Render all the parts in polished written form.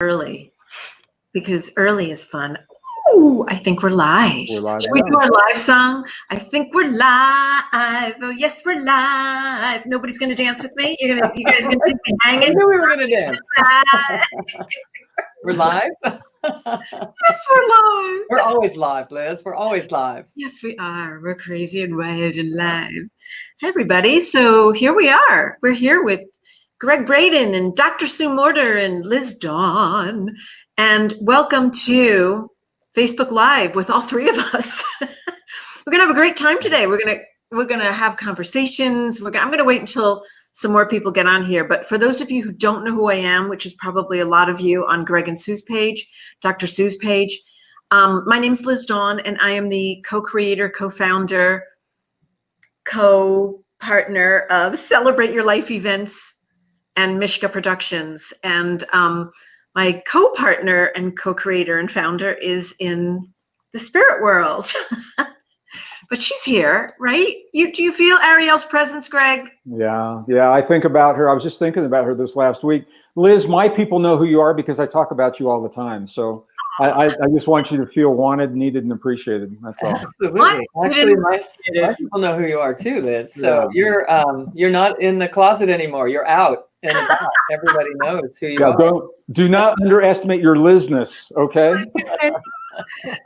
early because early is fun. Ooh, I think we're live. We're live. Should we do our live song? I think we're live. Oh yes, we're live. Nobody's gonna dance with me. You guys gonna keep me hanging? I knew we were gonna dance. We're live. Yes, we're live. We're always live, Liz. We're always live. Yes, we are. We're crazy and wild and live. Hey, everybody. So here we are. We're here with Gregg Braden and Dr. Sue Morter and Liz Dawn. And welcome to Facebook Live with all three of us. We're gonna have a great time today. We're gonna have conversations. I'm gonna wait until some more people get on here. But for those of you who don't know who I am, which is probably a lot of you on Gregg and Sue's page, Dr. Sue's page, my name's Liz Dawn, and I am the co-creator, co-founder, co-partner of Celebrate Your Life events and Mishka Productions. And my co-partner and co-creator and founder is in the spirit world. But she's here, right? Do you feel Ariel's presence, Gregg? Yeah. I think about her. I was just thinking about her this last week. Liz, my people know who you are because I talk about you all the time. So I just want you to feel wanted, needed, and appreciated. That's all. Absolutely. Actually, my people know who you are too, Liz. So you're not in the closet anymore. You're out and about. Everybody knows who you are. Do not underestimate your Lizness, okay?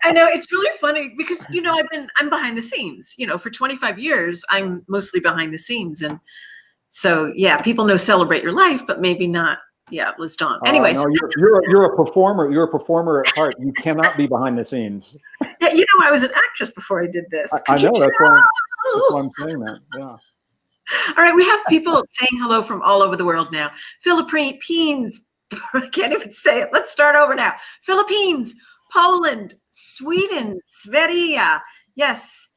I know, it's really funny because, I'm behind the scenes, for 25 years, I'm mostly behind the scenes. And so, people know Celebrate Your Life, but maybe not. Yeah, Liz Dawn. Anyways. No, you're a performer. You're a performer at heart. You cannot be behind the scenes. Yeah, I was an actress before I did this. I know, that's why I'm saying that, yeah. All right, we have people saying hello from all over the world now. Philippines, I can't even say it. Let's start over now. Philippines, Poland, Sweden, Sverige. Yes.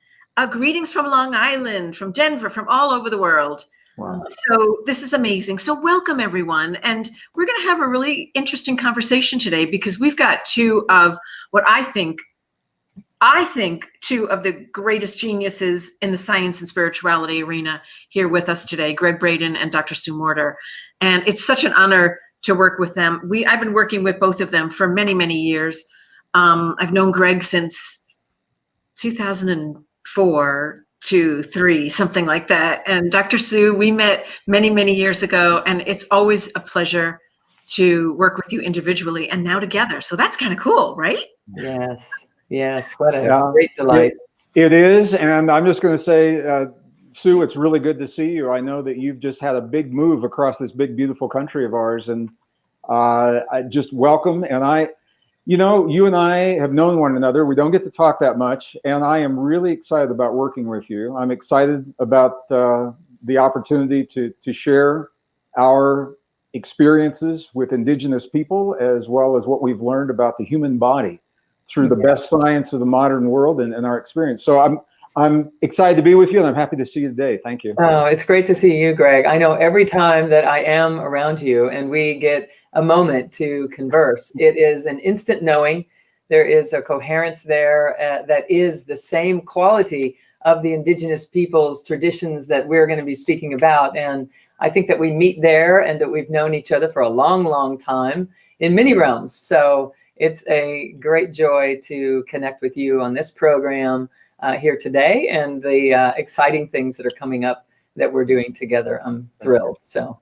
Greetings from Long Island, from Denver, from all over the world. Wow. So this is amazing. So welcome, everyone. And we're going to have a really interesting conversation today because we've got two of what I think two of the greatest geniuses in the science and spirituality arena here with us today, Gregg Braden and Dr. Sue Morter. And it's such an honor to work with them. I've been working with both of them for many, many years. I've known Gregg since 2004 to 3, something like that. And Dr. Sue, we met many, many years ago, and it's always a pleasure to work with you individually and now together. So that's kind of cool, right? Yes. What a great delight. It is. And I'm just going to say, Sue, it's really good to see you. I know that you've just had a big move across this big, beautiful country of ours. And I just welcome. And you and I have known one another. We don't get to talk that much. And I am really excited about working with you. I'm excited about the opportunity to share our experiences with Indigenous people, as well as what we've learned about the human body through the best science of the modern world and our experience. So I'm excited to be with you, and I'm happy to see you today. Thank you. Oh, it's great to see you, Gregg. I know every time that I am around you and we get a moment to converse, it is an instant knowing. There is a coherence there that is the same quality of the Indigenous people's traditions that we're going to be speaking about. And I think that we meet there and that we've known each other for a long, long time in many realms. So it's a great joy to connect with you on this program here today and the exciting things that are coming up that we're doing together. I'm thrilled. So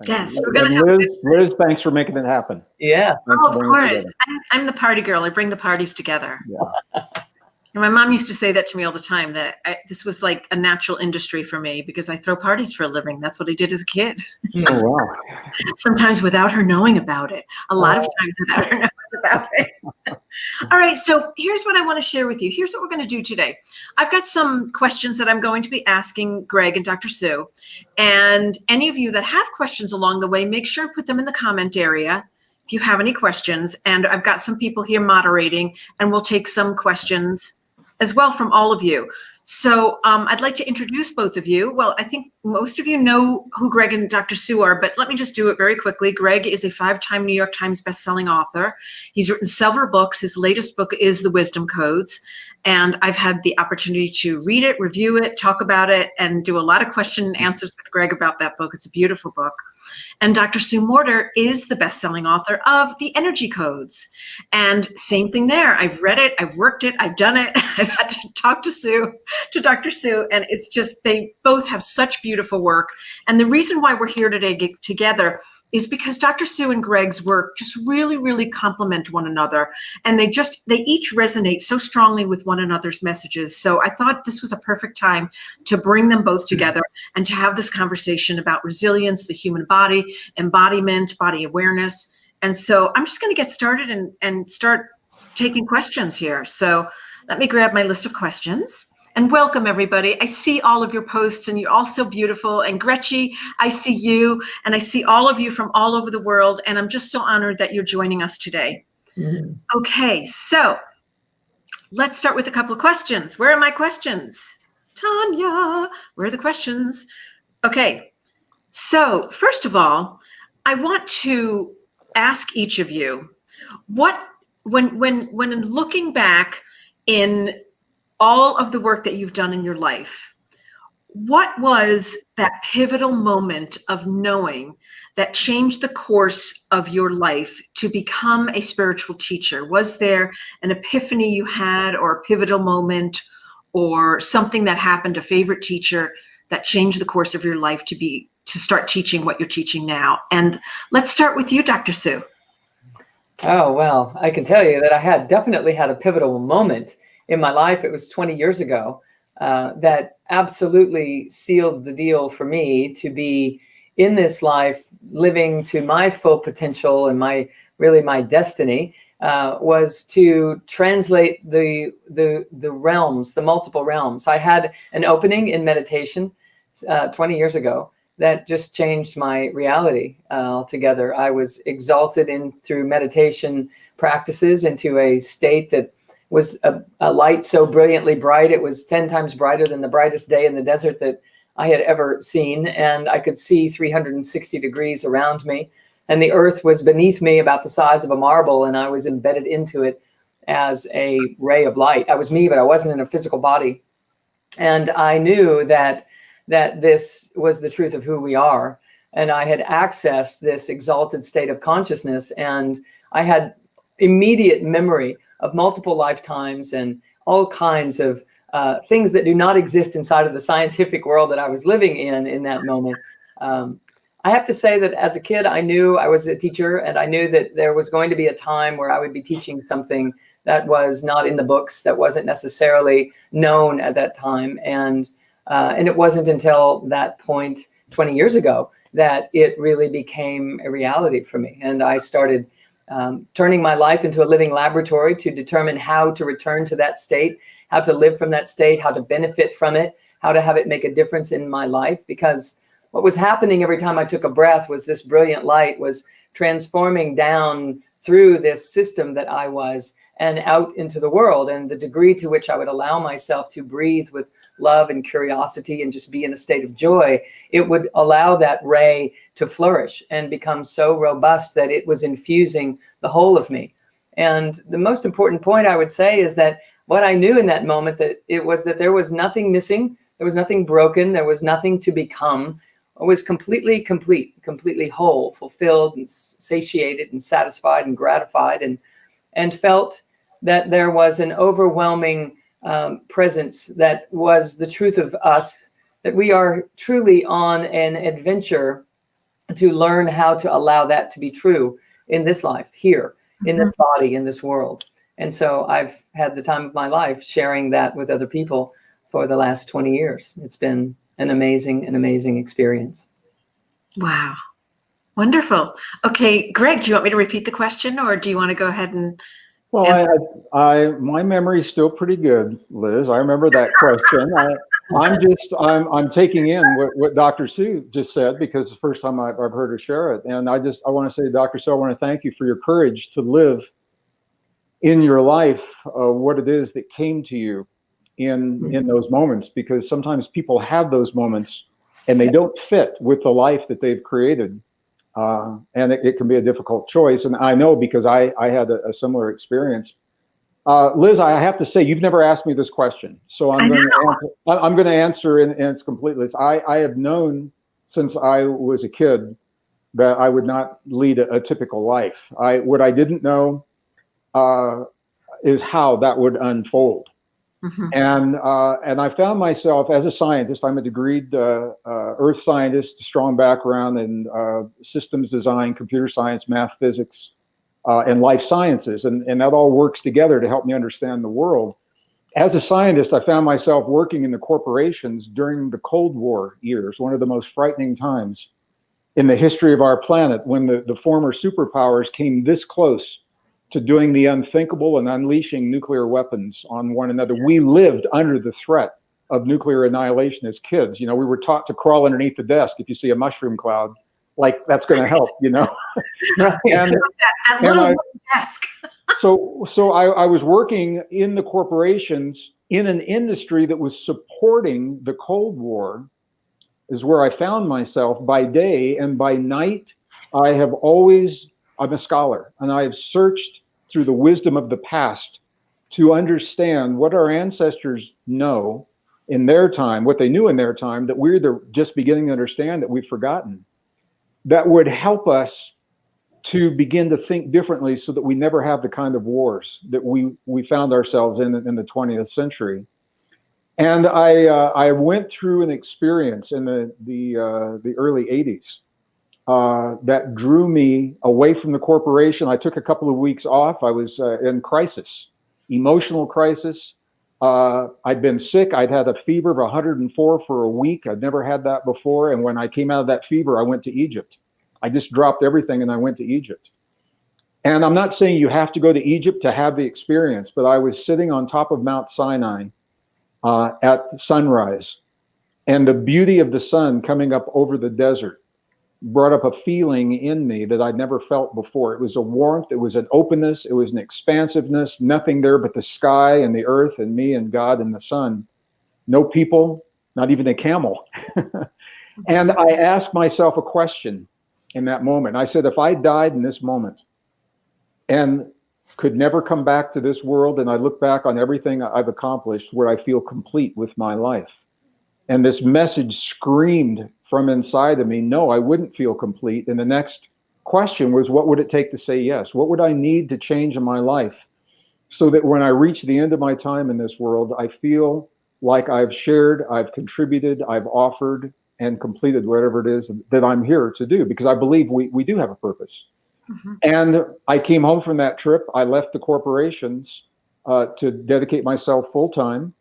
yes, we're going to have Liz, thanks for making it happen. Yeah. Oh, of course. I'm the party girl. I bring the parties together. Yeah. And my mom used to say that to me all the time, that this was like a natural industry for me because I throw parties for a living. That's what I did as a kid. Oh, wow. Sometimes without her knowing about it. A lot of times without her knowing about it. All right, so here's what I want to share with you. Here's what we're going to do today. I've got some questions that I'm going to be asking Gregg and Dr. Sue. And any of you that have questions along the way, make sure and put them in the comment area if you have any questions. And I've got some people here moderating, and we'll take some questions as well from all of you. So I'd like to introduce both of you. Well, I think most of you know who Gregg and Dr. Sue are, but let me just do it very quickly. Gregg is a 5-time New York Times bestselling author. He's written several books. His latest book is The Wisdom Codes. And I've had the opportunity to read it, review it, talk about it, and do a lot of question and answers with Gregg about that book. It's a beautiful book. And Dr. Sue Morter is the best-selling author of The Energy Codes. And same thing there. I've read it, I've worked it, I've done it. I've had to talk to Dr. Sue, and it's just, they both have such beautiful work. And the reason why we're here today together is because Dr. Sue and Gregg's work just really, really complement one another. And they each resonate so strongly with one another's messages. So I thought this was a perfect time to bring them both together and to have this conversation about resilience, the human body, embodiment, body awareness. And so I'm just going to get started and start taking questions here. So let me grab my list of questions. And welcome, everybody. I see all of your posts, and you're all so beautiful. And Gretchen, I see you, and I see all of you from all over the world. And I'm just so honored that you're joining us today. Mm-hmm. Okay, so let's start with a couple of questions. Where are my questions? Tanya, where are the questions? Okay, so first of all, I want to ask each of you, when looking back in all of the work that you've done in your life, what was that pivotal moment of knowing that changed the course of your life to become a spiritual teacher? Was there an epiphany you had, or a pivotal moment, or something that happened, a favorite teacher that changed the course of your life to start teaching what you're teaching now? And let's start with you, Dr. Sue. Oh, well, I can tell you that I definitely had a pivotal moment in my life. It was 20 years ago that absolutely sealed the deal for me to be in this life, living to my full potential, and my destiny was to translate the realms, the multiple realms. I had an opening in meditation 20 years ago that just changed my reality altogether. I was exalted through meditation practices into a state that was a light so brilliantly bright, it was 10 times brighter than the brightest day in the desert that I had ever seen. And I could see 360 degrees around me. And the earth was beneath me about the size of a marble, and I was embedded into it as a ray of light. I was me, but I wasn't in a physical body. And I knew that this was the truth of who we are. And I had accessed this exalted state of consciousness, and I had immediate memory of multiple lifetimes and all kinds of things that do not exist inside of the scientific world that I was living in that moment. I have to say that as a kid, I knew I was a teacher, and I knew that there was going to be a time where I would be teaching something that was not in the books, that wasn't necessarily known at that time. And it wasn't until that point 20 years ago that it really became a reality for me. And I started turning my life into a living laboratory to determine how to return to that state, how to live from that state, how to benefit from it, how to have it make a difference in my life. Because what was happening every time I took a breath was this brilliant light was transforming down through this system that I was and out into the world. And the degree to which I would allow myself to breathe with love and curiosity and just be in a state of joy, it would allow that ray to flourish and become so robust that it was infusing the whole of me. And the most important point I would say is that what I knew in that moment, that there was nothing missing, there was nothing broken, there was nothing to become. I was completely complete, completely whole, fulfilled and satiated and satisfied and gratified, and felt that there was an overwhelming presence that was the truth of us, that we are truly on an adventure to learn how to allow that to be true in this life, here, in this body, in this world. And so I've had the time of my life sharing that with other people for the last 20 years. It's been an amazing experience. Wow. Wonderful. Okay, Gregg, do you want me to repeat the question, or do you want to go ahead and answer? Well, my memory's still pretty good, Liz. I remember that question. I'm taking in what Dr. Sue just said, because the first time I've heard her share it. And I want to say, Dr. Sue, I want to thank you for your courage to live in your life what it is that came to you in those moments, because sometimes people have those moments and they don't fit with the life that they've created. And it can be a difficult choice. And I know, because I had a similar experience. Liz, I have to say, you've never asked me this question, so I'm going to answer in its completeness. I have known since I was a kid that I would not lead a typical life. What I didn't know is how that would unfold. Mm-hmm. And I found myself as a scientist. I'm a degreed earth scientist, strong background in systems design, computer science, math, physics, and life sciences. And that all works together to help me understand the world. As a scientist, I found myself working in the corporations during the Cold War years, one of the most frightening times in the history of our planet, when the former superpowers came this close to doing the unthinkable and unleashing nuclear weapons on one another. We lived under the threat of nuclear annihilation as kids. You know, we were taught to crawl underneath the desk if you see a mushroom cloud, like that's going to help, you know. That little desk. So I was working in the corporations in an industry that was supporting the Cold War, is where I found myself by day, and by night I'm a scholar, and I have searched through the wisdom of the past to understand what our ancestors know in their time, what they knew in their time, that we're just beginning to understand, that we've forgotten, that would help us to begin to think differently so that we never have the kind of wars that we found ourselves in the 20th century. And I went through an experience in the early 80s that drew me away from the corporation. I took a couple of weeks off. I was in crisis, emotional crisis. I'd been sick. I'd had a fever of 104 for a week. I'd never had that before. And when I came out of that fever, I went to Egypt. I just dropped everything and I went to Egypt. And I'm not saying you have to go to Egypt to have the experience, but I was sitting on top of Mount Sinai at sunrise, and the beauty of the sun coming up over the desert brought up a feeling in me that I'd never felt before. It was a warmth, it was an openness, it was an expansiveness, nothing there but the sky and the earth and me and God and the sun. No people, not even a camel. And I asked myself a question in that moment. I said, if I died in this moment and could never come back to this world, and I look back on everything I've accomplished, would I feel complete with my life? And this message screamed from inside of me, no, I wouldn't feel complete. And the next question was, what would it take to say yes? What would I need to change in my life so that when I reach the end of my time in this world, I feel like I've shared, I've contributed, I've offered, and completed whatever it is that I'm here to do? Because I believe we do have a purpose. Mm-hmm. And I came home from that trip. I left the corporations to dedicate myself full time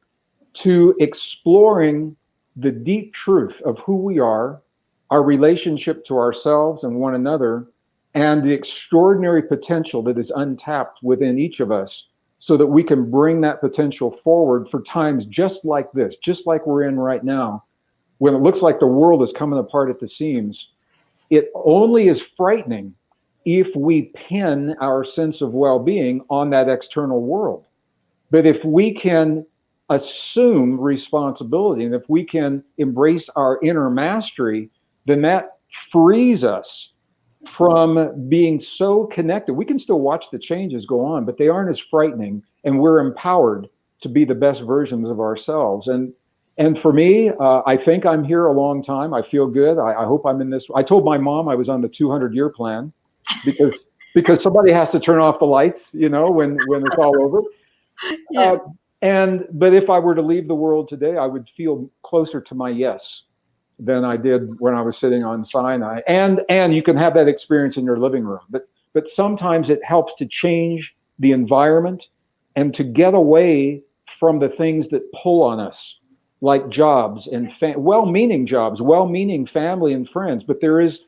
to exploring the deep truth of who we are, our relationship to ourselves and one another, and the extraordinary potential that is untapped within each of us, so that we can bring that potential forward for times just like this, just like we're in right now, when it looks like the world is coming apart at the seams. It only is frightening if we pin our sense of well-being on that external world. But if we can assume responsibility, and if we can embrace our inner mastery, then that frees us from being so connected. We can still watch the changes go on, but they aren't as frightening, and we're empowered to be the best versions of ourselves. And for me, I think I'm here a long time. I feel good. I hope I'm in this. I told my mom I was on the 200-year plan because somebody has to turn off the lights, you know, when it's all over. Yeah. But if I were to leave the world today, I would feel closer to my yes than I did when I was sitting on Sinai. And you can have that experience in your living room. But sometimes it helps to change the environment and to get away from the things that pull on us, like jobs and well-meaning jobs, well-meaning family and friends. But there's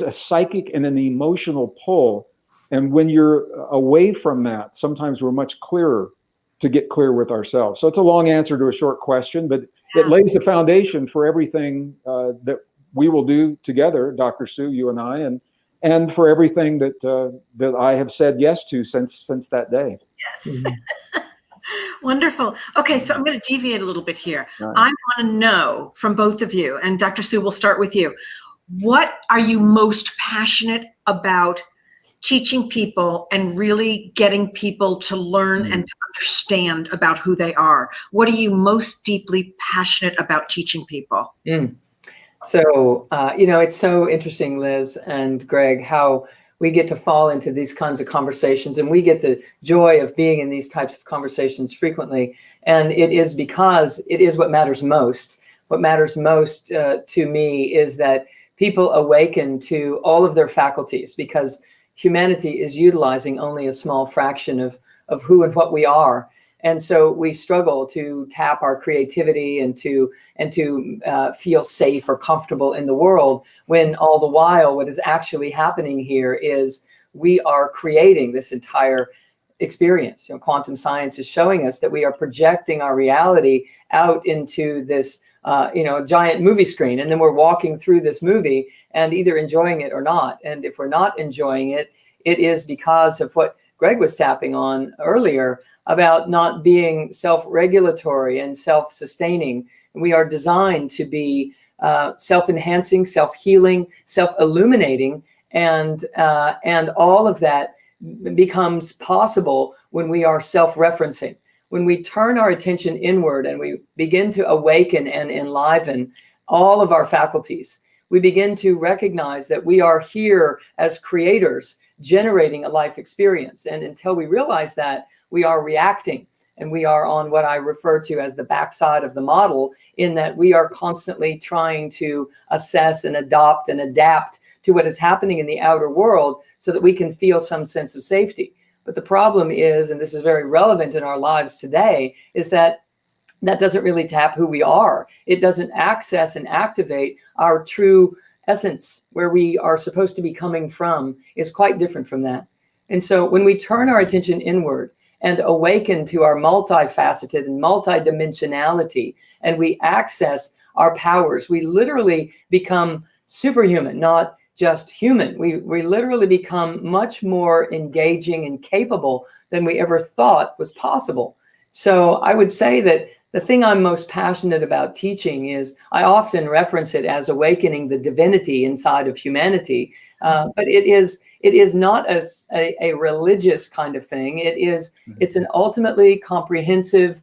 a psychic and an emotional pull. And when you're away from that, sometimes we're much clearer to get clear with ourselves. So it's a long answer to a short question, but it lays the foundation for everything that we will do together, Dr. Sue, you and I, and for everything that I have said yes to since that day. Yes. Wonderful. Okay, so I'm going to deviate a little bit here. Right. I want to know from both of you, and Dr. Sue, we'll start with you. What are you most passionate about teaching people and really getting people to learn and to understand about who they are? What are you most deeply passionate about teaching people? So, it's so interesting, Liz and Greg, how we get to fall into these kinds of conversations, and we get the joy of being in these types of conversations frequently. And it is because it is what matters most. What matters most to me is that people awaken to all of their faculties, because humanity is utilizing only a small fraction of who and what we are. And so we struggle to tap our creativity and to feel safe or comfortable in the world, when all the while what is actually happening here is we are creating this entire experience. Quantum science is showing us that we are projecting our reality out into this giant movie screen, and then we're walking through this movie and either enjoying it or not. And if we're not enjoying it, it is because of what Greg was tapping on earlier about not being self-regulatory and self-sustaining. We are designed to be self-enhancing, self-healing, self-illuminating, and all of that becomes possible when we are self-referencing. When we turn our attention inward and we begin to awaken and enliven all of our faculties, we begin to recognize that we are here as creators, generating a life experience. And until we realize that, we are reacting, and we are on what I refer to as the backside of the model, in that we are constantly trying to assess and adopt and adapt to what is happening in the outer world so that we can feel some sense of safety. But the problem is, and this is very relevant in our lives today, is that doesn't really tap who we are. It doesn't access and activate our true essence, where we are supposed to be coming from is quite different from that. And so when we turn our attention inward and awaken to our multifaceted and multidimensionality, and we access our powers, we literally become superhuman, not just human. We literally become much more engaging and capable than we ever thought was possible. So I would say that the thing I'm most passionate about teaching is, I often reference it as awakening the divinity inside of humanity, but it is not a religious kind of thing. It's an ultimately comprehensive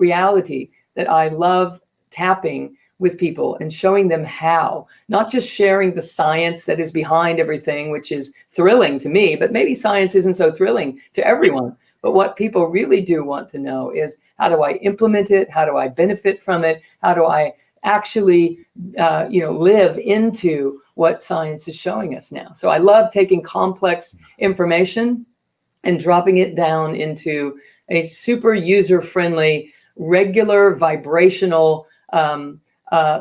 reality that I love tapping with people and showing them how, not just sharing the science that is behind everything, which is thrilling to me, but maybe science isn't so thrilling to everyone. But what people really do want to know is, how do I implement it? How do I benefit from it? How do I actually, live into what science is showing us now? So I love taking complex information and dropping it down into a super user-friendly, regular vibrational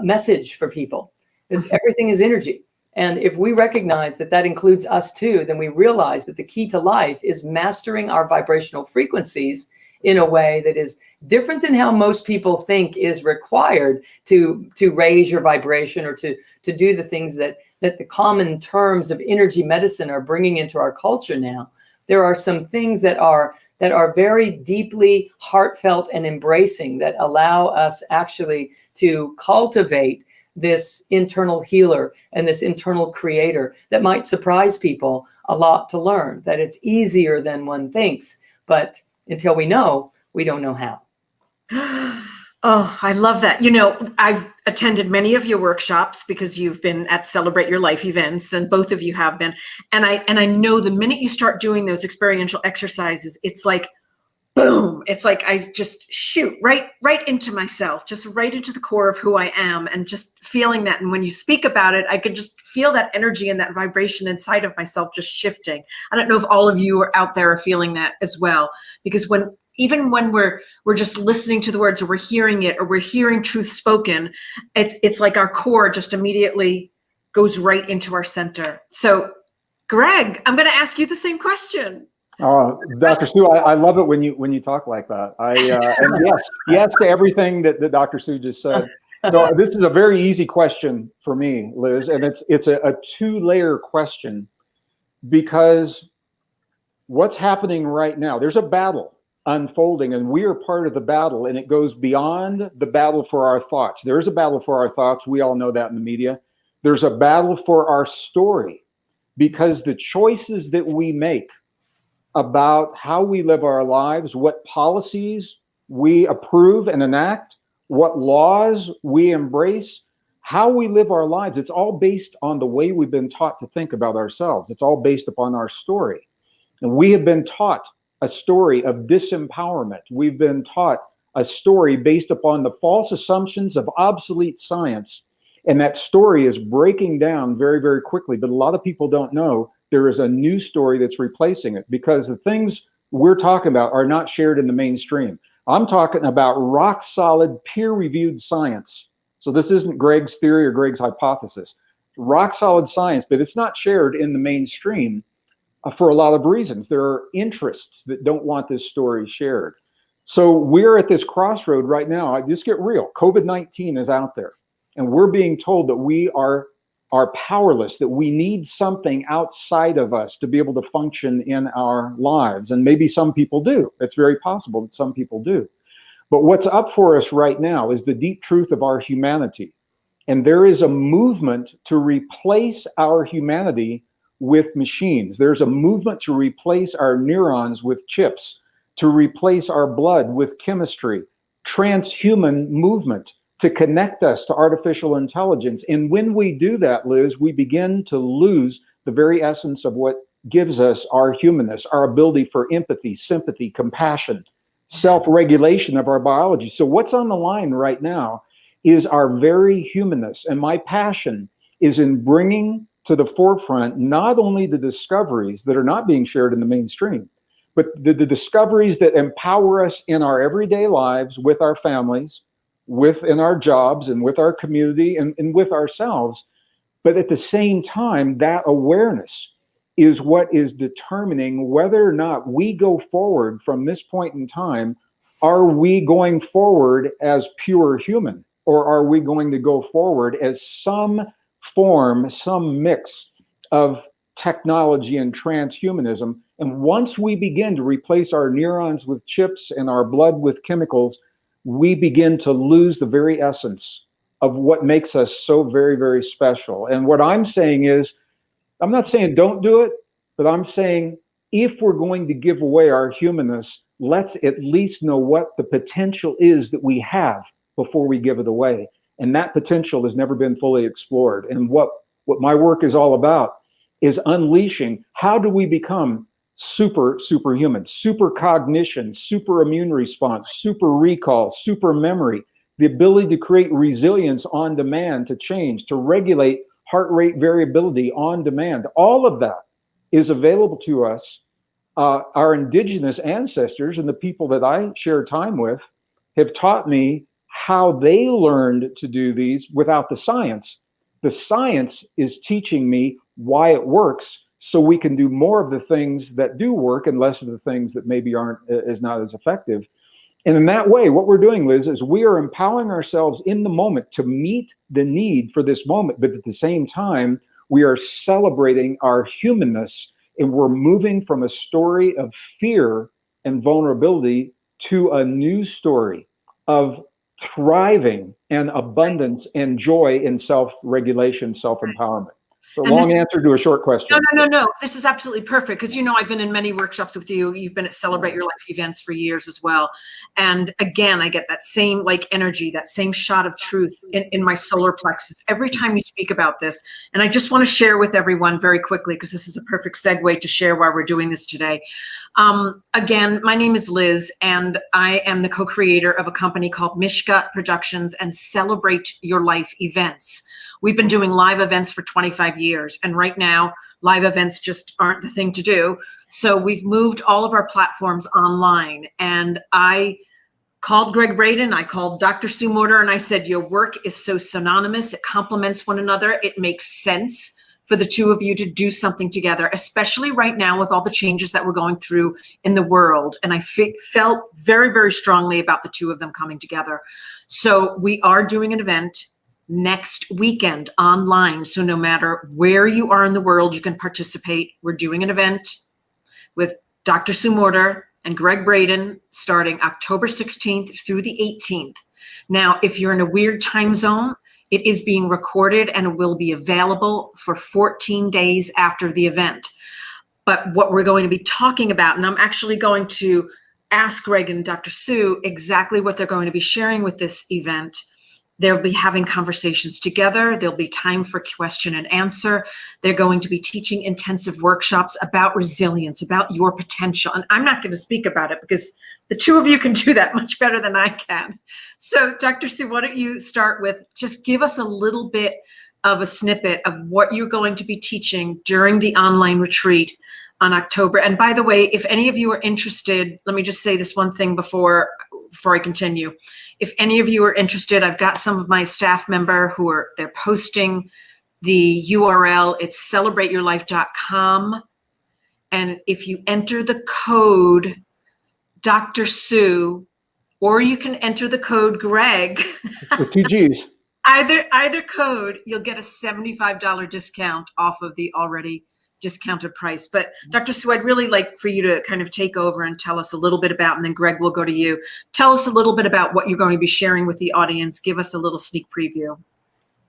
message for people. Because everything is energy. And if we recognize that that includes us too, then we realize that the key to life is mastering our vibrational frequencies in a way that is different than how most people think is required to raise your vibration, or to do the things that the common terms of energy medicine are bringing into our culture now. There are some things that are very deeply heartfelt and embracing, that allow us actually to cultivate this internal healer and this internal creator, that might surprise people a lot to learn, that it's easier than one thinks. But until we know, we don't know how. Oh, I love that. I've attended many of your workshops because you've been at Celebrate Your Life events, and both of you have been. And I know the minute you start doing those experiential exercises, it's like, boom, it's like I just shoot right into myself, just right into the core of who I am, and just feeling that. And when you speak about it, I could just feel that energy and that vibration inside of myself just shifting. I don't know if all of you are out there are feeling that as well, because even when we're just listening to the words, or we're hearing it, or we're hearing truth spoken, it's like our core just immediately goes right into our center. So Gregg, I'm going to ask you the same question. Dr. Sue, I love it when you talk like that. And yes to everything that Dr. Sue just said. So this is a very easy question for me, Liz, and it's a two-layer question, because what's happening right now, there's a battle unfolding, and we are part of the battle, and it goes beyond the battle for our thoughts. There's a battle for our thoughts. We all know that in the media. There's a battle for our story. because the choices that we make about how we live our lives, what policies we approve and enact, what laws we embrace, how we live our lives, it's all based on the way we've been taught to think about ourselves. It's all based upon our story. And we have been taught a story of disempowerment. We've been taught a story based upon the false assumptions of obsolete science. And that story is breaking down very, very quickly. But a lot of people don't know there is a new story that's replacing it, because the things we're talking about are not shared in the mainstream. I'm talking about rock solid, peer-reviewed science. So this isn't Gregg's theory or Gregg's hypothesis. Rock solid science, but it's not shared in the mainstream for a lot of reasons. There are interests that don't want this story shared. So we're at this crossroad right now. Just get real. COVID-19 is out there, and we're being told that we are powerless, that we need something outside of us to be able to function in our lives. And maybe some people do. It's very possible that some people do. But what's up for us right now is the deep truth of our humanity. And there is a movement to replace our humanity with machines. There's a movement to replace our neurons with chips, to replace our blood with chemistry, transhuman movement, to connect us to artificial intelligence. And when we do that, Liz, we begin to lose the very essence of what gives us our humanness, our ability for empathy, sympathy, compassion, self-regulation of our biology. So what's on the line right now is our very humanness. And my passion is in bringing to the forefront not only the discoveries that are not being shared in the mainstream, but the discoveries that empower us in our everyday lives, with our families, within our jobs, and with our community, and with ourselves. But at the same time, that awareness is what is determining whether or not we go forward from this point in time. Are we going forward as pure human, or are we going to go forward as some form, some mix of technology and transhumanism? And once we begin to replace our neurons with chips and our blood with chemicals, we begin to lose the very essence of what makes us so very, very special. And what I'm saying is, I'm not saying don't do it, but I'm saying if we're going to give away our humanness, let's at least know what the potential is that we have before we give it away. And that potential has never been fully explored. And what my work is all about is unleashing, how do we become superhuman, super cognition, super immune response, super recall, super memory, the ability to create resilience on demand, to change, to regulate heart rate variability on demand. All of that is available to us. Our indigenous ancestors and the people that I share time with have taught me how they learned to do these without the science. The science is teaching me why it works, so we can do more of the things that do work and less of the things that maybe aren't not as effective. And in that way, what we're doing, Liz, is we are empowering ourselves in the moment to meet the need for this moment. But at the same time, we are celebrating our humanness, and we're moving from a story of fear and vulnerability to a new story of thriving and abundance and joy and self-regulation, self-empowerment. So long answer to a short question. No. This is absolutely perfect, because I've been in many workshops with you. You've been at Celebrate Your Life events for years as well. And again, I get that same energy, that same shot of truth in my solar plexus every time you speak about this. And I just want to share with everyone very quickly, because this is a perfect segue to share why we're doing this today. Again, my name is Liz, and I am the co-creator of a company called Mishka Productions and Celebrate Your Life events. We've been doing live events for 25 years, and right now, live events just aren't the thing to do. So we've moved all of our platforms online, and I called Gregg Braden, I called Dr. Sue Morter, and I said, your work is so synonymous, it complements one another, it makes sense for the two of you to do something together, especially right now with all the changes that we're going through in the world. And I felt very, very strongly about the two of them coming together. So we are doing an event next weekend online. So no matter where you are in the world, you can participate. We're doing an event with Dr. Sue Morter and Gregg Braden starting October 16th through the 18th. Now, if you're in a weird time zone, It is being recorded and will be available for 14 days after the event. But what we're going to be talking about, and I'm actually going to ask Gregg and Dr. Sue exactly what they're going to be sharing with this event. They'll be having conversations together. There'll be time for question and answer. They're going to be teaching intensive workshops about resilience, about your potential. And I'm not going to speak about it because the two of you can do that much better than I can. So Dr. Sue, why don't you start with just give us a little bit of a snippet of what you're going to be teaching during the online retreat on October. And by the way, if any of you are interested, let me just say this one thing before I continue. If any of you are interested, I've got some of my staff member they're posting the URL. It's celebrateyourlife.com. And if you enter the code Dr. Sue, or you can enter the code Gregg with 2 G's. Either code, you'll get a $75 discount off of the already discounted price. But Dr. Sue, I'd really like for you to kind of take over and tell us a little bit about, and then Gregg will go to you. Tell us a little bit about what you're going to be sharing with the audience. Give us a little sneak preview.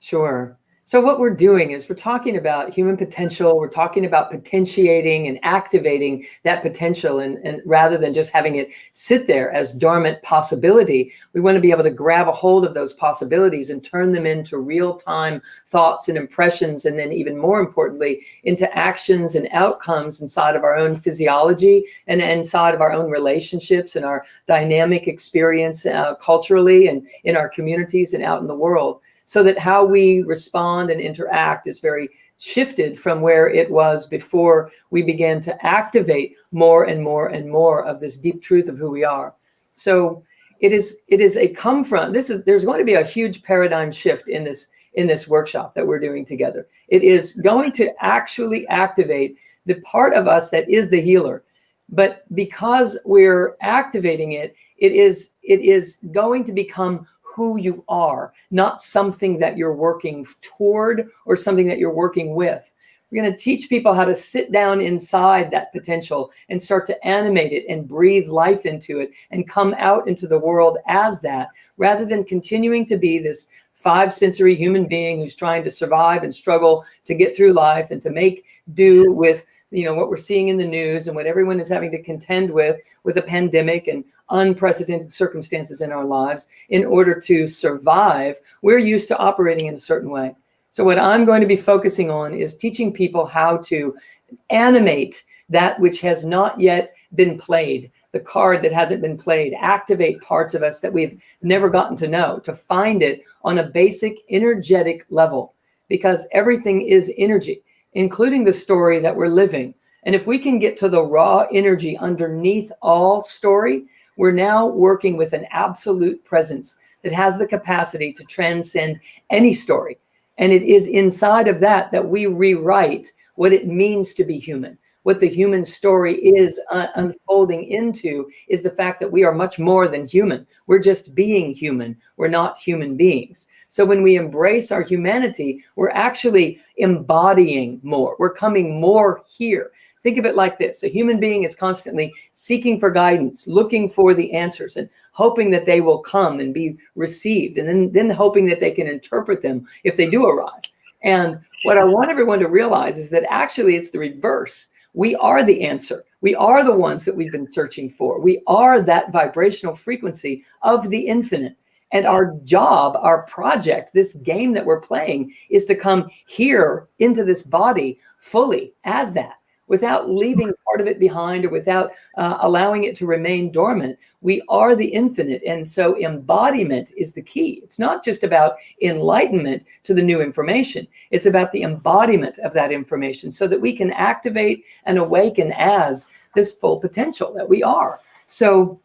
Sure. So what we're doing is we're talking about human potential. We're talking about potentiating and activating that potential. And rather than just having it sit there as dormant possibility, we want to be able to grab a hold of those possibilities and turn them into real-time thoughts and impressions. And then even more importantly, into actions and outcomes inside of our own physiology and inside of our own relationships and our dynamic experience culturally and in our communities and out in the world. So that how we respond and interact is very shifted from where it was before we began to activate more and more and more of this deep truth of who we are. So it is a come from, there's going to be a huge paradigm shift in this workshop that we're doing together. It is going to actually activate the part of us that is the healer. But because we're activating it, it is going to become who you are, not something that you're working toward or something that you're working with. We're going to teach people how to sit down inside that potential and start to animate it and breathe life into it and come out into the world as that, rather than continuing to be this 5-sensory human being who's trying to survive and struggle to get through life and to make do with what we're seeing in the news and what everyone is having to contend with a pandemic and unprecedented circumstances in our lives in order to survive. We're used to operating in a certain way. So what I'm going to be focusing on is teaching people how to animate that which has not yet been played, the card that hasn't been played, activate parts of us that we've never gotten to know, to find it on a basic energetic level, because everything is energy, including the story that we're living. And if we can get to the raw energy underneath all story, we're now working with an absolute presence that has the capacity to transcend any story. And it is inside of that we rewrite what it means to be human. What the human story is unfolding into is the fact that we are much more than human. We're just being human. We're not human beings. So when we embrace our humanity, we're actually embodying more. We're coming more here. Think of it like this. A human being is constantly seeking for guidance, looking for the answers and hoping that they will come and be received, and then hoping that they can interpret them if they do arrive. And what I want everyone to realize is that actually it's the reverse. We are the answer. We are the ones that we've been searching for. We are that vibrational frequency of the infinite. And our job, our project, this game that we're playing is to come here into this body fully as that, without leaving part of it behind or without allowing it to remain dormant. We are the infinite. And so embodiment is the key. It's not just about enlightenment to the new information. It's about the embodiment of that information so that we can activate and awaken as this full potential that we are. So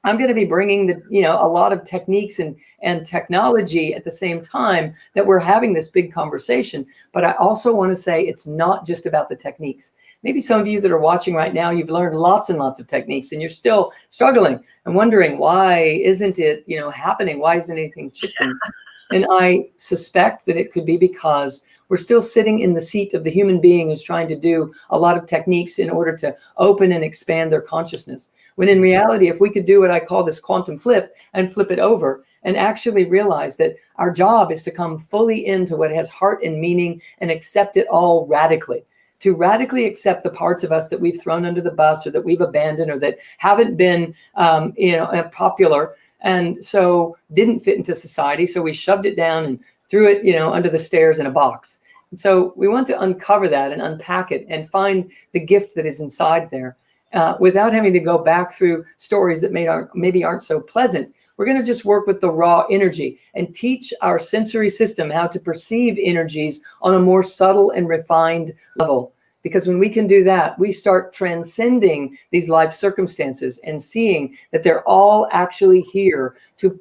I'm going to be bringing a lot of techniques and technology at the same time that we're having this big conversation. But I also want to say it's not just about the techniques. Maybe some of you that are watching right now, you've learned lots and lots of techniques and you're still struggling and wondering, why isn't it, happening? Why isn't anything shifting? And I suspect that it could be because we're still sitting in the seat of the human being who's trying to do a lot of techniques in order to open and expand their consciousness. When in reality, if we could do what I call this quantum flip and flip it over and actually realize that our job is to come fully into what has heart and meaning and accept it all radically. To radically accept the parts of us that we've thrown under the bus or that we've abandoned or that haven't been popular and so didn't fit into society. So we shoved it down and threw it under the stairs in a box. And so we want to uncover that and unpack it and find the gift that is inside there without having to go back through stories that maybe aren't so pleasant. We're going to just work with the raw energy and teach our sensory system how to perceive energies on a more subtle and refined level. Because when we can do that, we start transcending these life circumstances and seeing that they're all actually here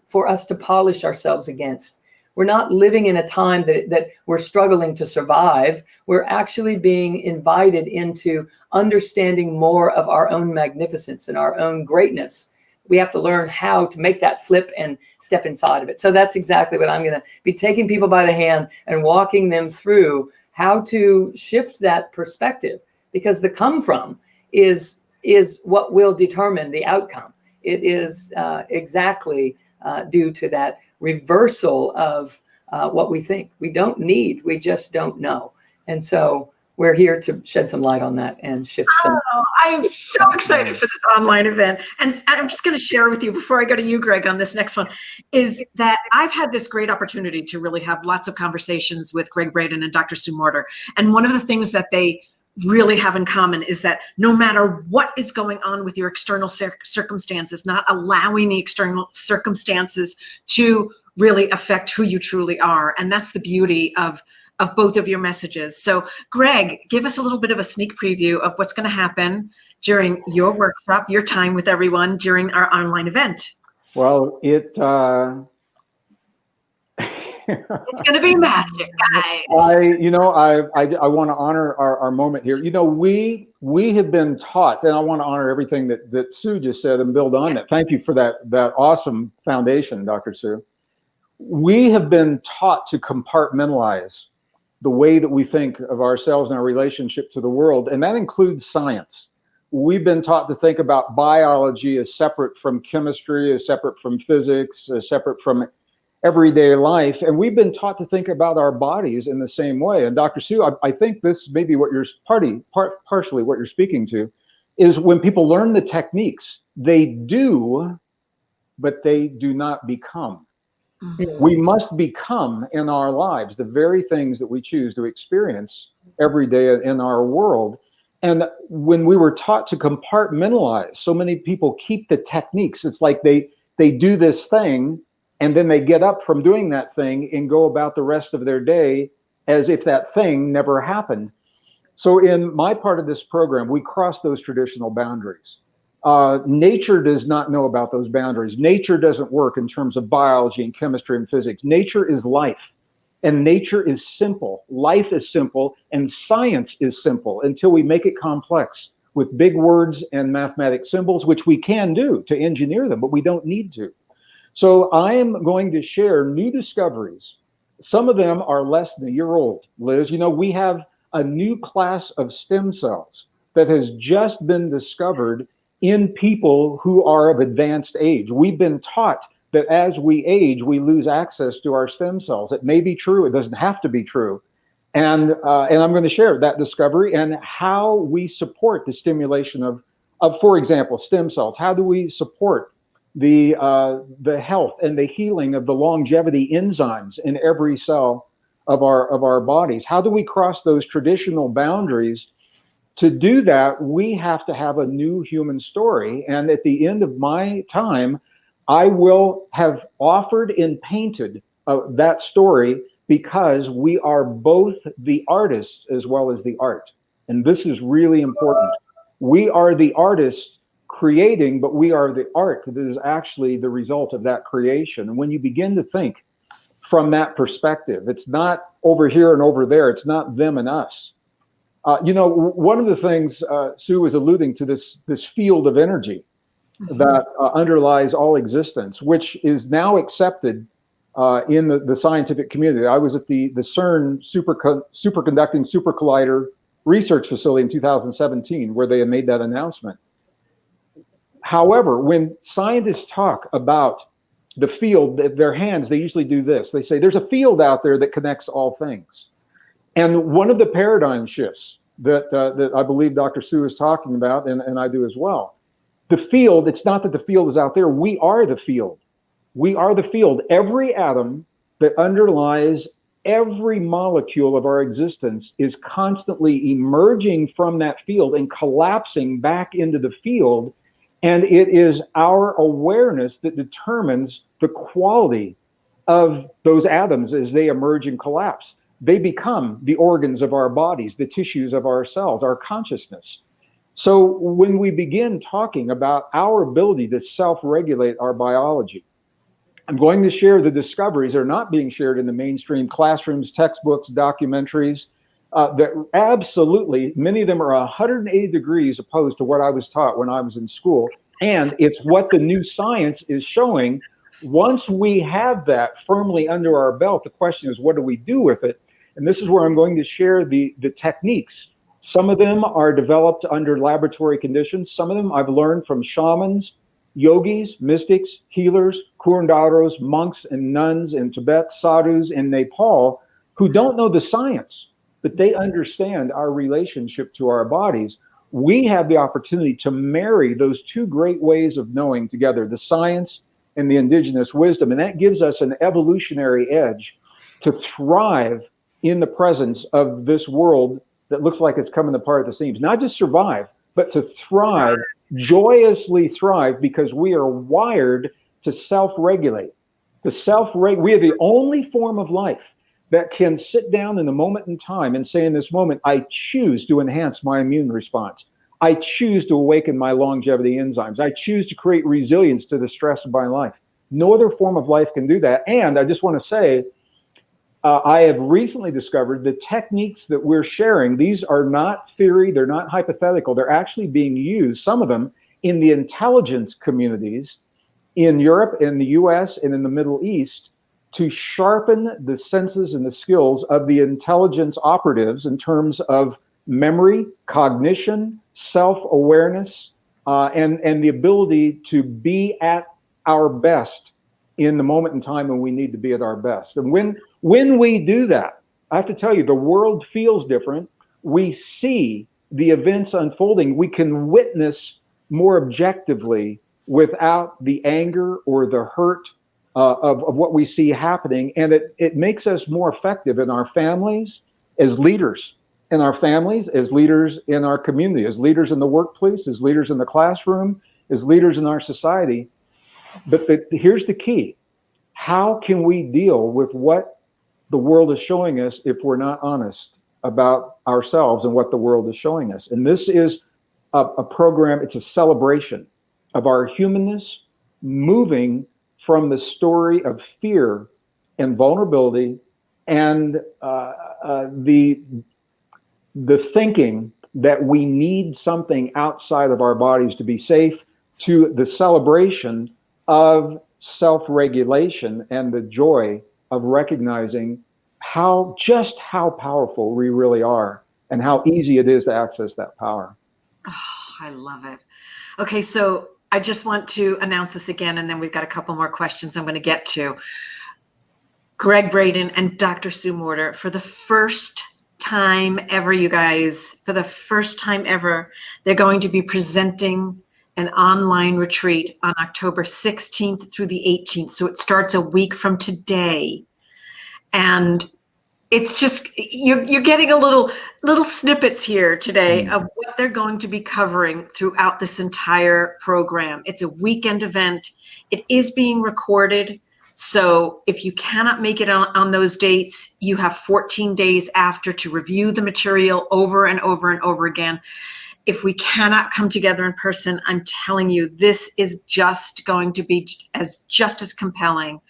for us to polish ourselves against. We're not living in a time that we're struggling to survive. We're actually being invited into understanding more of our own magnificence and our own greatness. We have to learn how to make that flip and step inside of it. So that's exactly what I'm going to be taking people by the hand and walking them through how to shift that perspective, because the come from is what will determine the outcome. It is exactly due to that reversal of what we think. We don't need, we just don't know. And so we're here to shed some light on that and shift some. Oh, I am so excited for this online event. And I'm just going to share with you before I go to you, Gregg, on this next one, is that I've had this great opportunity to really have lots of conversations with Gregg Braden and Dr. Sue Morter. And one of the things that they really have in common is that no matter what is going on with your external circumstances, not allowing the external circumstances to really affect who you truly are. And that's the beauty of both of your messages. So Gregg, give us a little bit of a sneak preview of what's going to happen during your workshop, your time with everyone during our online event. Well, it's going to be magic, guys. I want to honor our moment here. We have been taught, and I want to honor everything that Sue just said and build on it. Thank you for that awesome foundation, Dr. Sue. We have been taught to compartmentalize the way that we think of ourselves and our relationship to the world, and that includes science. We've been taught to think about biology as separate from chemistry, as separate from physics, as separate from everyday life, and we've been taught to think about our bodies in the same way. And Dr. Sue, I think this may be what you're partially what you're speaking to, is when people learn the techniques, they do, but they do not become. Mm-hmm. We must become in our lives the very things that we choose to experience every day in our world. And when we were taught to compartmentalize, so many people keep the techniques. It's like they do this thing and then they get up from doing that thing and go about the rest of their day as if that thing never happened. So in my part of this program, we cross those traditional boundaries. Nature does not know about those boundaries. Nature doesn't work in terms of biology and chemistry and physics. Nature is life, and nature is simple. Life is simple, and science is simple until we make it complex with big words and mathematic symbols, which we can do to engineer them, but we don't need to. So I am going to share new discoveries. Some of them are less than a year old. Liz, we have a new class of stem cells that has just been discovered in people who are of advanced age. We've been taught that as we age, we lose access to our stem cells. It may be true, it doesn't have to be true. And I'm going to share that discovery and how we support the stimulation of, for example, stem cells. How do we support the health and the healing of the longevity enzymes in every cell of our bodies? How do we cross those traditional boundaries? To do that, we have to have a new human story. And at the end of my time, I will have offered and painted that story, because we are both the artists as well as the art. And this is really important. We are the artists creating, but we are the art that is actually the result of that creation. And when you begin to think from that perspective, it's not over here and over there. It's not them and us. One of the things Sue was alluding to, this field of energy that underlies all existence, which is now accepted in the scientific community. I was at the CERN superconducting super collider research facility in 2017, where they had made that announcement. However, when scientists talk about the field, their hands, they usually do this. They say there's a field out there that connects all things. And one of the paradigm shifts that I believe Dr. Sue is talking about, and I do as well, the field, it's not that the field is out there. We are the field. We are the field. Every atom that underlies every molecule of our existence is constantly emerging from that field and collapsing back into the field. And it is our awareness that determines the quality of those atoms as they emerge and collapse. They become the organs of our bodies, the tissues of our cells, our consciousness. So when we begin talking about our ability to self-regulate our biology, I'm going to share the discoveries that are not being shared in the mainstream classrooms, textbooks, documentaries, that absolutely, many of them are 180 degrees opposed to what I was taught when I was in school. And it's what the new science is showing. Once we have that firmly under our belt, the question is, what do we do with it? And this is where I'm going to share the techniques. Some of them are developed under laboratory conditions. Some of them I've learned from shamans, yogis, mystics, healers, kurandaros, monks and nuns in Tibet, sadhus in Nepal, who don't know the science, but they understand our relationship to our bodies. We have the opportunity to marry those two great ways of knowing together, the science and the indigenous wisdom. And that gives us an evolutionary edge to thrive in the presence of this world that looks like it's coming apart at the seams. Not just survive, but to thrive, joyously thrive, because we are wired to self-regulate. We are the only form of life that can sit down in a moment in time and say, in this moment, I choose to enhance my immune response. I choose to awaken my longevity enzymes. I choose to create resilience to the stress of my life. No other form of life can do that. And I just want to say, I have recently discovered the techniques that we're sharing. These are not theory. They're not hypothetical. They're actually being used, some of them, in the intelligence communities in Europe, in the US, and in the Middle East, to sharpen the senses and the skills of the intelligence operatives in terms of memory, cognition, self-awareness, and the ability to be at our best in the moment in time when we need to be at our best. And when we do that, I have to tell you, the world feels different. We see the events unfolding. We can witness more objectively without the anger or the hurt of what we see happening. And it makes us more effective in our families as leaders, in our families as leaders in our community, as leaders in the workplace, as leaders in the classroom, as leaders in our society. But here's the key. How can we deal with what the world is showing us if we're not honest about ourselves and what the world is showing us? And this is a program, it's a celebration of our humanness, moving from the story of fear and vulnerability and the thinking that we need something outside of our bodies to be safe, to the celebration of self-regulation and the joy of recognizing how powerful we really are and how easy it is to access that power. Oh, I love it. Okay, so I just want to announce this again, and then we've got a couple more questions I'm going to get to. Gregg Braden and Dr. Sue Morter, for the first time ever, you guys, for the first time ever, they're going to be presenting an online retreat on October 16th through the 18th. So it starts a week from today. And it's just, you're getting a little snippets here today of what they're going to be covering throughout this entire program. It's a weekend event. It is being recorded. So if you cannot make it on those dates, you have 14 days after to review the material over and over and over again. If we cannot come together in person, I'm telling you, this is just going to be just as compelling.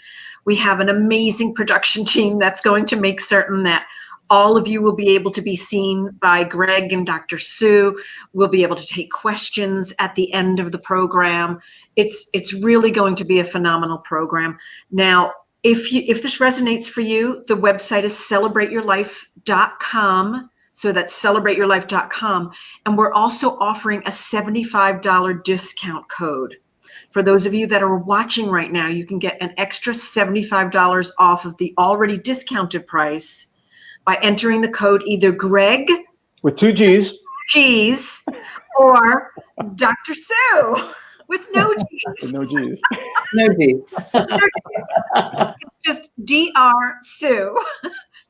We have an amazing production team that's going to make certain that all of you will be able to be seen by Gregg and Dr. Sue. We'll be able to take questions at the end of the program. It's really going to be a phenomenal program. Now, If this resonates for you, the website is celebrateyourlife.com. So that's celebrateyourlife.com. And we're also offering a $75 discount code. For those of you that are watching right now, you can get an extra $75 off of the already discounted price by entering the code either Gregg with 2 G's or Dr. Sue with no G's. No G's. No G's. It's just Dr. Sue.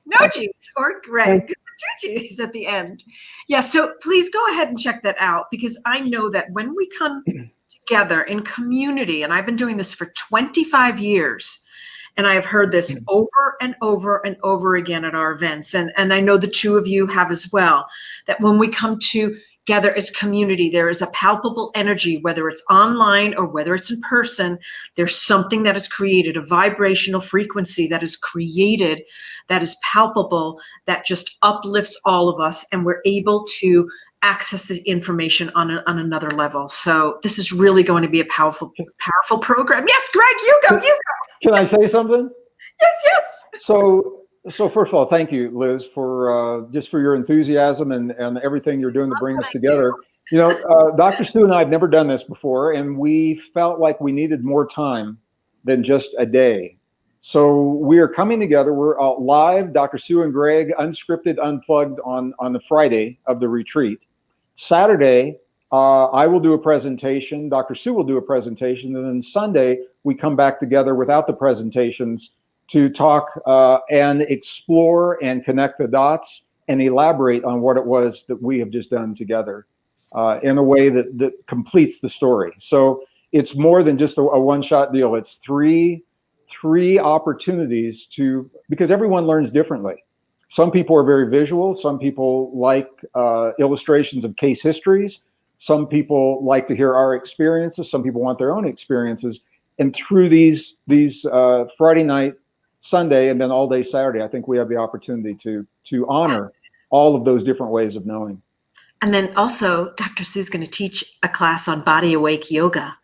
No G's or Gregg with 2 G's at the end. Yeah, so please go ahead and check that out, because I know that when we come together in community, and I've been doing this for 25 years, and I have heard this over and over and over again at our events, and I know the two of you have as well, that when we come together as community, there is a palpable energy, whether it's online or whether it's in person. There's something that is created, a vibrational frequency that is created, that is palpable, that just uplifts all of us, and we're able to access the information on another level. So this is really going to be a powerful program. Yes, Gregg, you go. Can I say something? Yes. So first of all, thank you, Liz, for just for your enthusiasm and everything you're doing to bring us together. You know, Dr. Sue and I have never done this before, and we felt like we needed more time than just a day. So we are coming together. We're live, Dr. Sue and Gregg, unscripted, unplugged on the Friday of the retreat. Saturday, I will do a presentation. Dr. Sue will do a presentation. And then Sunday, we come back together without the presentations to talk and explore and connect the dots and elaborate on what it was that we have just done together in a way that completes the story. So it's more than just a one-shot deal. It's three opportunities because everyone learns differently. Some people are very visual. Some people like illustrations of case histories. Some people like to hear our experiences. Some people want their own experiences. And through these Friday night, Sunday, and then all day Saturday, I think we have the opportunity to honor all of those different ways of knowing. And then also, Dr. Sue's going to teach a class on body awake yoga.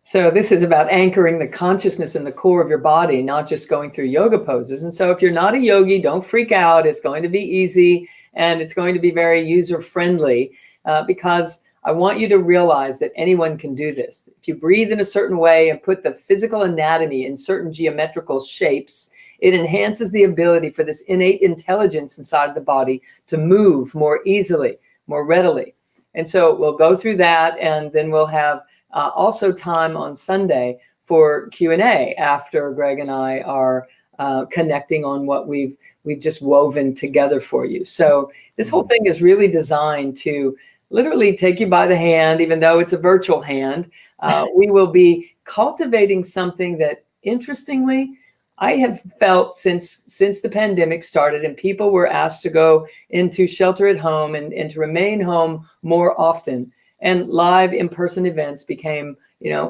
So this is about anchoring the consciousness in the core of your body, not just going through yoga poses. And so if you're not a yogi, don't freak out. It's going to be easy, and it's going to be very user-friendly because I want you to realize that anyone can do this. If you breathe in a certain way and put the physical anatomy in certain geometrical shapes, it enhances the ability for this innate intelligence inside of the body to move more easily, more readily. And so we'll go through that, and then we'll have also time on Sunday for Q&A after Gregg and I are connecting on what we've just woven together for you. So this whole thing is really designed to literally take you by the hand, even though it's a virtual hand. We will be cultivating something that, interestingly, I have felt since the pandemic started and people were asked to go into shelter at home and to remain home more often. And live in-person events became,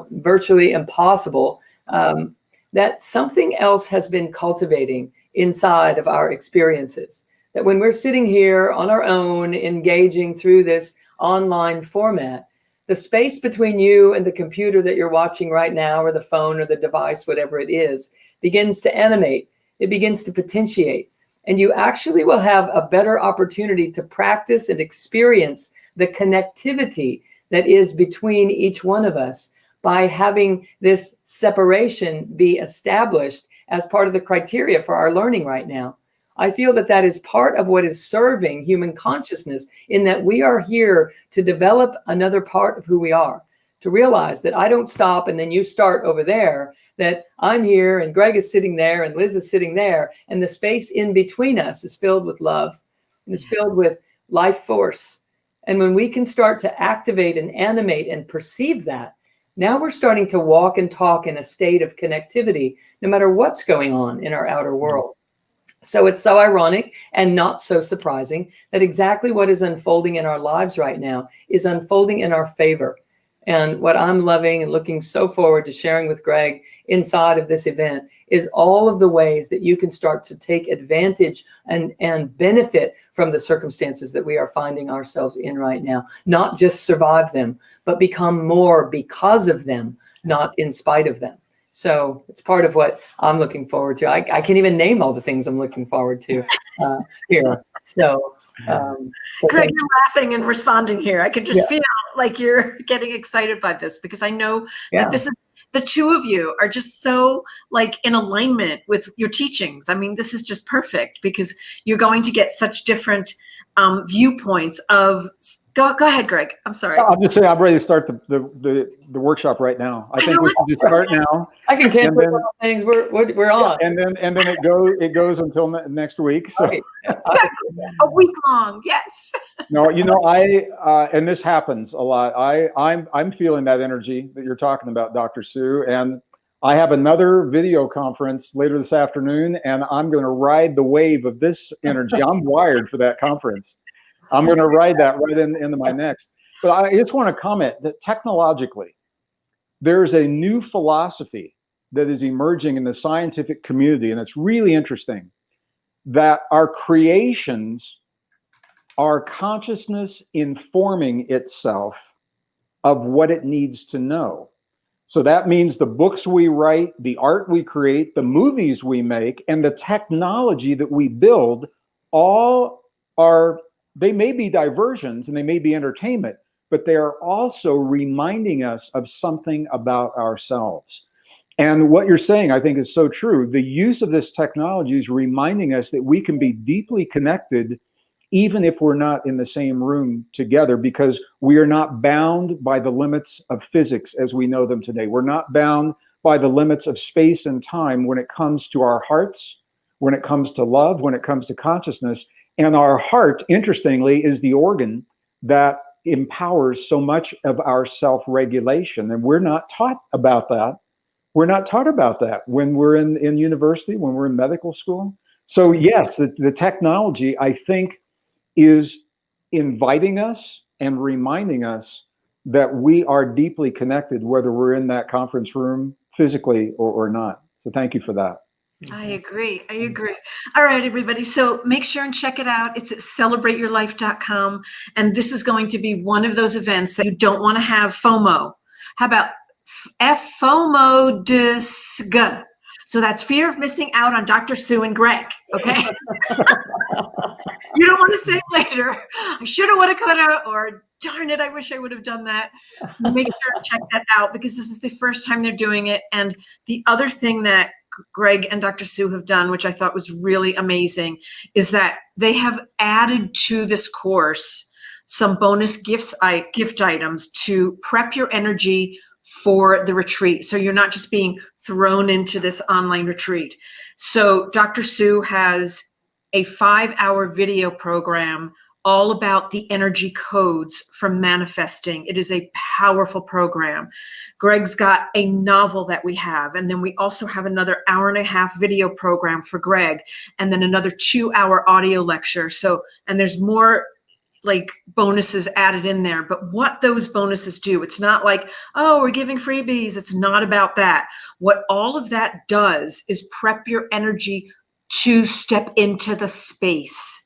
virtually impossible, that something else has been cultivating inside of our experiences. That when we're sitting here on our own, engaging through this online format, the space between you and the computer that you're watching right now, or the phone or the device, whatever it is, begins to animate. It begins to potentiate. And you actually will have a better opportunity to practice and experience the connectivity that is between each one of us by having this separation be established as part of the criteria for our learning right now. I feel that that is part of what is serving human consciousness, in that we are here to develop another part of who we are, to realize that I don't stop and then you start over there, that I'm here and Gregg is sitting there and Liz is sitting there, and the space in between us is filled with love and is filled with life force. And when we can start to activate and animate and perceive that, now we're starting to walk and talk in a state of connectivity, no matter what's going on in our outer world. So it's so ironic and not so surprising that exactly what is unfolding in our lives right now is unfolding in our favor. And what I'm loving and looking so forward to sharing with Gregg inside of this event is all of the ways that you can start to take advantage and benefit from the circumstances that we are finding ourselves in right now. Not just survive them, but become more because of them, not in spite of them. So it's part of what I'm looking forward to. I can't even name all the things I'm looking forward to here. So, Gregg, you're laughing and responding here. I could just Yeah. feel like you're getting excited by this, because I know Yeah. that this is, the two of you are just so like in alignment with your teachings. I mean, this is just perfect, because you're going to get such different viewpoints of, go ahead, Gregg. I'm sorry. I'll just say I'm ready to start the workshop right now. I think we should just start now. I can cancel all things. We're on. And then it goes until next week. So Right. A week long, yes. no, and this happens a lot. I'm feeling that energy that you're talking about, Dr. Sue, and I have another video conference later this afternoon, and I'm going to ride the wave of this energy. I'm wired for that conference. I'm going to ride that right into my next. But I just want to comment that technologically, there's a new philosophy that is emerging in the scientific community, and it's really interesting, that our creations are consciousness informing itself of what it needs to know. So that means the books we write, the art we create, the movies we make, and the technology that we build, they may be diversions and they may be entertainment, but they are also reminding us of something about ourselves. And what you're saying, I think, is so true. The use of this technology is reminding us that we can be deeply connected even if we're not in the same room together, because we are not bound by the limits of physics as we know them today. We're not bound by the limits of space and time when it comes to our hearts, when it comes to love, when it comes to consciousness. And our heart, interestingly, is the organ that empowers so much of our self-regulation. And we're not taught about that. We're not taught about that when we're in university, when we're in medical school. So yes, the technology, I think, is inviting us and reminding us that we are deeply connected, whether we're in that conference room physically or not. So thank you for that. I agree. All right, everybody. So make sure and check it out. It's at celebrateyourlife.com. And this is going to be one of those events that you don't want to have FOMO. How about FOMO-DISG? So that's fear of missing out on Dr. Sue and Gregg, okay? You don't want to say later, I shoulda, woulda, coulda, or darn it, I wish I would have done that. Make sure to check that out, because this is the first time they're doing it. And the other thing that Gregg and Dr. Sue have done, which I thought was really amazing, is that they have added to this course some bonus gift items to prep your energy for the retreat. So you're not just being thrown into this online retreat. So Dr. Sue has a 5-hour video program all about the energy codes for manifesting. It is a powerful program. Gregg's got a novel that we have, and then we also have another 1.5-hour video program for Gregg, and then another 2-hour audio lecture. So, and there's more like bonuses added in there, but what those bonuses do, it's not like, oh, we're giving freebies. It's not about that. What all of that does is prep your energy to step into the space.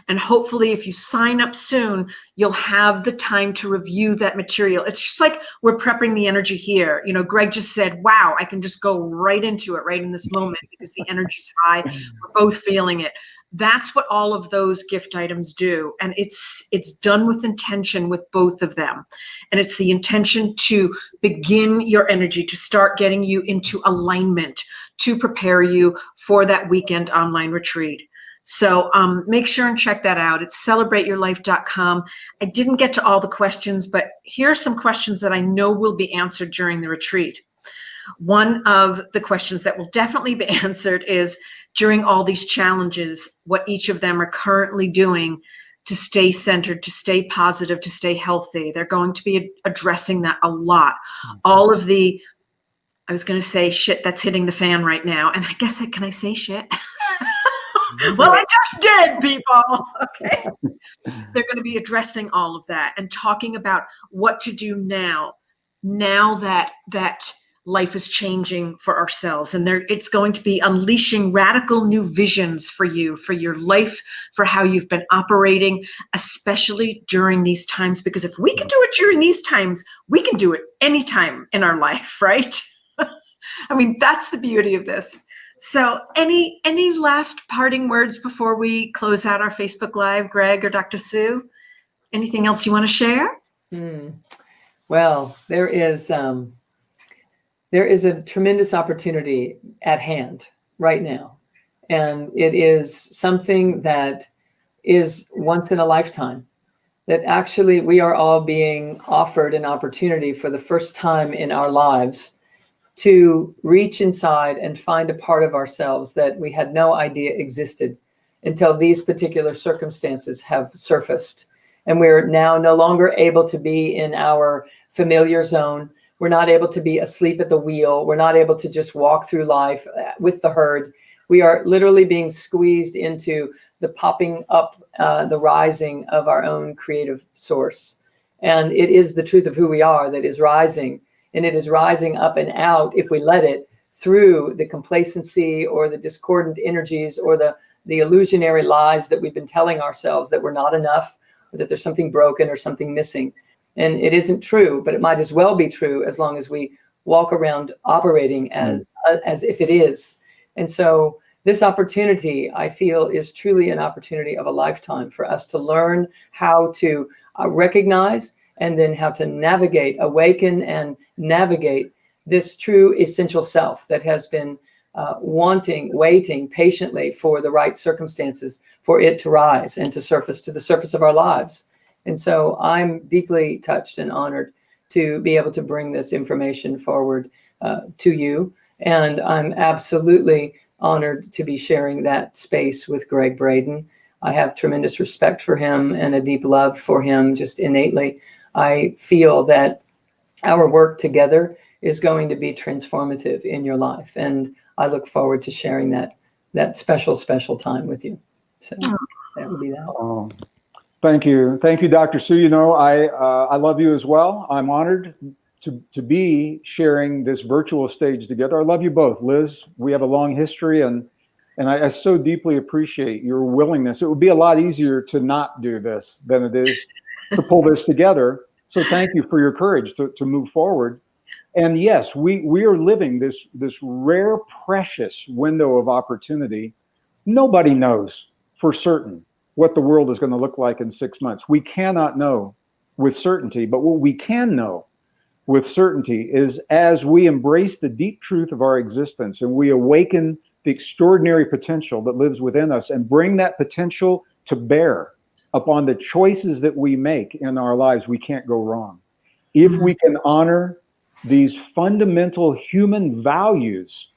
And hopefully if you sign up soon, you'll have the time to review that material. It's just like we're prepping the energy here. You know, Gregg just said, wow, I can just go right into it right in this moment because the energy's high. We're both feeling it. That's what all of those gift items do. And it's done with intention with both of them. And it's the intention to begin your energy, to start getting you into alignment, to prepare you for that weekend online retreat. So make sure and check that out. It's celebrateyourlife.com. I didn't get to all the questions, but here are some questions that I know will be answered during the retreat. One of the questions that will definitely be answered is, during all these challenges, what each of them are currently doing to stay centered, to stay positive, to stay healthy. They're going to be addressing that a lot. All of the, I was going to say shit that's hitting the fan right now. And I guess, can I say shit? Well, I just did, people. Okay. They're going to be addressing all of that and talking about what to do now that life is changing for ourselves. And it's going to be unleashing radical new visions for you, for your life, for how you've been operating, especially during these times. Because if we can do it during these times, we can do it anytime in our life, right? I mean, that's the beauty of this. So any last parting words before we close out our Facebook Live, Gregg or Dr. Sue? Anything else you want to share? Well, there is a tremendous opportunity at hand right now. And it is something that is once in a lifetime, that actually we are all being offered an opportunity for the first time in our lives to reach inside and find a part of ourselves that we had no idea existed until these particular circumstances have surfaced. And we're now no longer able to be in our familiar zone. We're not able to be asleep at the wheel. We're not able to just walk through life with the herd. We are literally being squeezed into the popping up, the rising of our own creative source. And it is the truth of who we are that is rising. And it is rising up and out, if we let it, through the complacency or the discordant energies or the illusionary lies that we've been telling ourselves that we're not enough, or that there's something broken or something missing. And it isn't true, but it might as well be true as long as we walk around operating as if it is. And so this opportunity, I feel, is truly an opportunity of a lifetime for us to learn how to recognize and then how to navigate, awaken and navigate this true essential self that has been waiting patiently for the right circumstances for it to rise and to surface to the surface of our lives. And so I'm deeply touched and honored to be able to bring this information forward to you. And I'm absolutely honored to be sharing that space with Gregg Braden. I have tremendous respect for him and a deep love for him just innately. I feel that our work together is going to be transformative in your life. And I look forward to sharing that special, special time with you. So that would be that. Thank you. Thank you, Dr. Sue. You know, I love you as well. I'm honored to be sharing this virtual stage together. I love you both. Liz, we have a long history, and I so deeply appreciate your willingness. It would be a lot easier to not do this than it is to pull this together. So thank you for your courage to move forward. And yes, we are living this rare, precious window of opportunity. Nobody knows for certain what the world is going to look like in 6 months. We cannot know with certainty, but what we can know with certainty is as we embrace the deep truth of our existence and we awaken the extraordinary potential that lives within us and bring that potential to bear upon the choices that we make in our lives, we can't go wrong. If we can honor these fundamental human values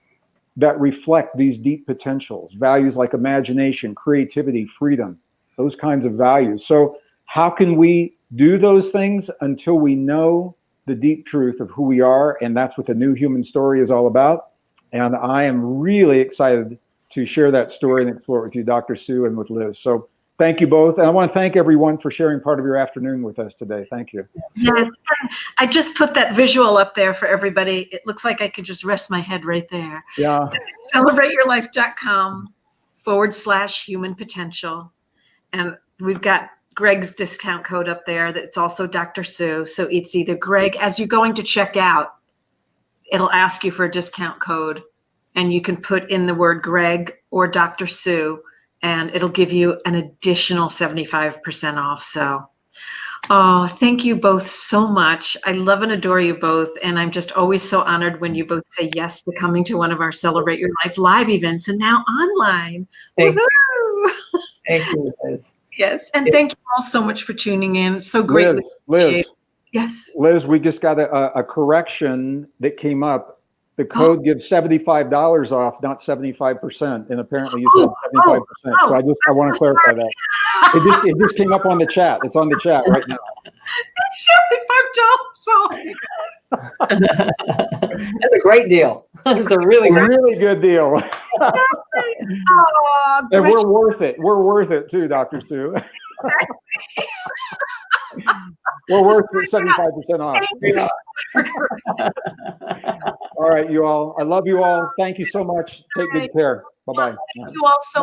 that reflect these deep potentials, values like imagination, creativity, freedom, those kinds of values. So how can we do those things until we know the deep truth of who we are? And that's what the New Human Story is all about. And I am really excited to share that story and explore it with you, Dr. Sue, and with Liz. So thank you both. And I want to thank everyone for sharing part of your afternoon with us today. Thank you. Yes, I just put that visual up there for everybody. It looks like I could just rest my head right there. Yeah. CelebrateYourLife.com/human potential. And we've got Gregg's discount code up there. That's also Dr. Sue. So it's either Gregg, as you're going to check out, it'll ask you for a discount code, and you can put in the word Gregg or Dr. Sue, and it'll give you an additional 75% off. So, thank you both so much. I love and adore you both. And I'm just always so honored when you both say yes to coming to one of our Celebrate Your Life live events and now online. Thank Woohoo! Thank you, Liz. Yes. And thank you all so much for tuning in. So greatly appreciate it. Yes. Liz, we just got a correction that came up. The code gives $75 off, not 75%. And apparently you said 75%. So I want to clarify that. It just came up on the chat. It's on the chat right now. It's $75 off. That's a great deal. That's a really good deal. And we're worth it. We're worth it too, Dr. Sue. We're worth 75% off. All right, you all. I love you all. Thank you so much. Take good care. Bye-bye. Thank you all so much.